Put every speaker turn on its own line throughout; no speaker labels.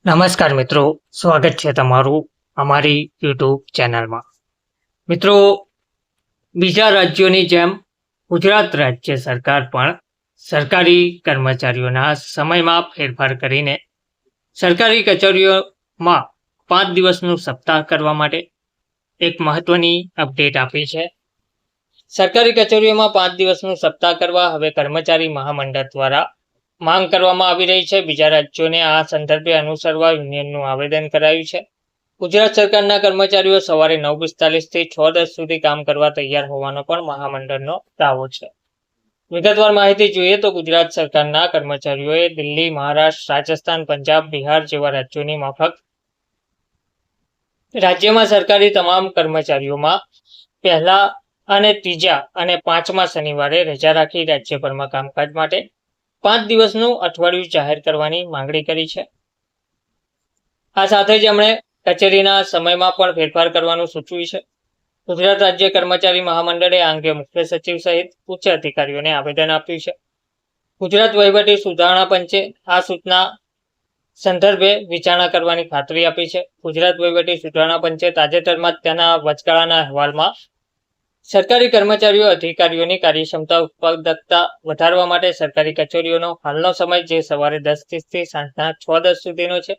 નમસ્કાર મિત્રો, સ્વાગત છે તમારું અમારી યુટ્યુબ ચેનલમાં. મિત્રો, બીજા રાજ્યોની જેમ ગુજરાત રાજ્ય સરકાર પણ સરકારી કર્મચારીઓના સમયમાં ફેરફાર કરીને સરકારી કચેરીઓમાં 5 દિવસનું સપ્તાહ કરવા માટે એક મહત્વની અપડેટ આપી છે. સરકારી કચેરીઓમાં 5 દિવસનું સપ્તાહ કરવા હવે કર્મચારી મહામંડળ દ્વારા માંગ કરવામાં આવી રહી છે. બીજા રાજ્યોને આ સંદર્ભે અનુસરવા યુનિયનનું આવેદન કરાયું છે. ગુજરાત સરકારના કર્મચારીઓ સવારે 9:45 થી 6:10 સુધી કામ કરવા તૈયાર હોવાનો પણ મહામંડળનો દાવો છે. વિગતવાર માહિતી જોઈએ તો ગુજરાત સરકારના કર્મચારીઓએ દિલ્હી, મહારાષ્ટ્ર, રાજસ્થાન, પંજાબ, બિહાર જેવા રાજ્યોની માફક રાજ્યમાં સરકારી તમામ કર્મચારીઓમાં પહેલા અને ત્રીજા અને પાંચમા શનિવારે રજા રાખી રાજ્યભરમાં કામકાજ માટે 5 દિવસનું અઠવાડિયું જાહેર કરવાની માંગણી કરી છે. આ સાથે જ એમણે કચેરીના સમયમાં પણ ફેરફાર કરવાનું સૂચવ્યું છે. ગુજરાત રાજ્ય કર્મચારી મહામંડળે આ અંગે મુખ્ય સચિવ સહિત ઉચ્ચ અધિકારીઓને આવેદન આપ્યું છે. ગુજરાત વહીવટી સુધારણા પંચે આ સૂચના સંદર્ભે વિચારણા કરવાની ખાતરી આપી છે. ગુજરાત વહીવટી સુધારણા પંચે તાજેતરમાં જ તેના વચગાળાના અહેવાલમાં સરકારી કર્મચારીઓ અધિકારીઓની કાર્યક્ષમતા ઉત્પાદકતા વધારવા માટે સરકારી કચેરીઓનો હાલનો સમય જે સવારે 10:30 થી સાંજના 6:10 સુધીનો છે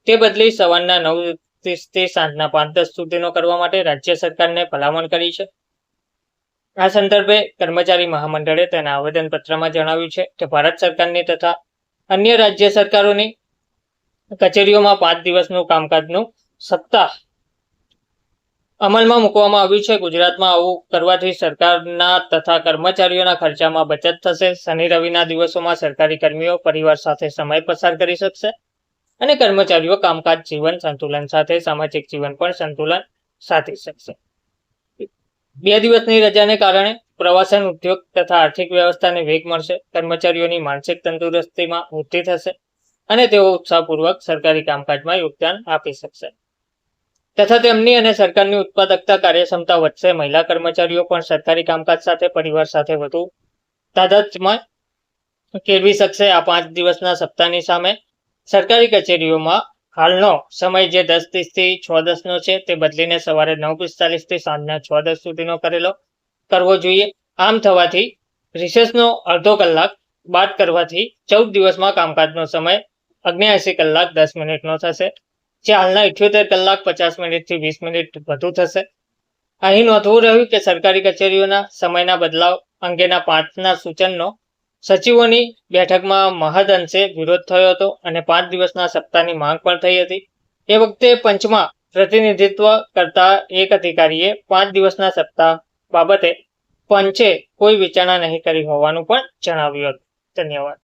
તે બદલી સવારના 9:30 થી સાંજના 5:10 સુધીનો કરવા માટે રાજ્ય સરકારને ભલામણ કરી છે. આ સંદર્ભે કર્મચારી મહામંડળે તેના આવેદનપત્રમાં જણાવ્યું છે કે ભારત સરકારની તથા અન્ય રાજ્ય સરકારોની કચેરીઓમાં 5 દિવસનું કામકાજનું સપ્તાહ અમલમાં મૂકવામાં આવ્યું છે. ગુજરાતમાં આવું કરવાથી સરકારના તથા કર્મચારીઓના ખર્ચામાં બચત થશે. શનિ રવિના દિવસોમાં સરકારી કર્મીઓ પરિવાર સાથે સમય પસાર કરી શકશે અને કર્મચારીઓ કામકાજ જીવન સંતુલન સાથે સામાજિક જીવન પણ સંતુલન સાધી શકશે. 2 દિવસની રજાને કારણે પ્રવાસન ઉદ્યોગ તથા આર્થિક વ્યવસ્થાને વેગ મળશે. કર્મચારીઓની માનસિક તંદુરસ્તીમાં વૃદ્ધિ થશે અને તેઓ ઉત્સાહપૂર્વક સરકારી કામકાજમાં યોગદાન આપી શકશે તથા તેમની અને સરકારની ઉત્પાદકતા કાર્યક્ષમતા વધશે. મહિલા કર્મચારીઓ પણ સરકારી કામકાજ સાથે પરિવાર સાથે વધુ તાદાત્મ્ય કેળવી શકશે. આ 5 દિવસના સપ્તાહની સામે સરકારી કચેરીઓમાં હાલનો સમય જે 10:30 થી 6:10 છે તે બદલીને સવારે 9:45 થી સાંજના 6:10 સુધીનો કરવો જોઈએ. આમ થવાથી રિસેસનો અડધો કલાક બાદ કરવાથી 14 દિવસમાં કામકાજનો સમય 79 કલાક 10 મિનિટનો થશે, જે હાલના 78 કલાક 50 મિનિટથી 20 મિનિટ વધુ થશે. અહીં નોંધવું રહ્યું કે સરકારી કચેરીઓના સમયના બદલાવ અંગેના 5ના સૂચનનો સચિવોની બેઠકમાં મહદઅંશે વિરોધ થયો હતો અને 5 દિવસના સપ્તાહની માંગ પણ થઈ હતી. એ વખતે પંચમાં પ્રતિનિધિત્વ કરતા એક અધિકારીએ 5 દિવસના સપ્તાહ બાબતે પંચે કોઈ વિચારણા નહીં કરી હોવાનું પણ જણાવ્યું હતું. ધન્યવાદ.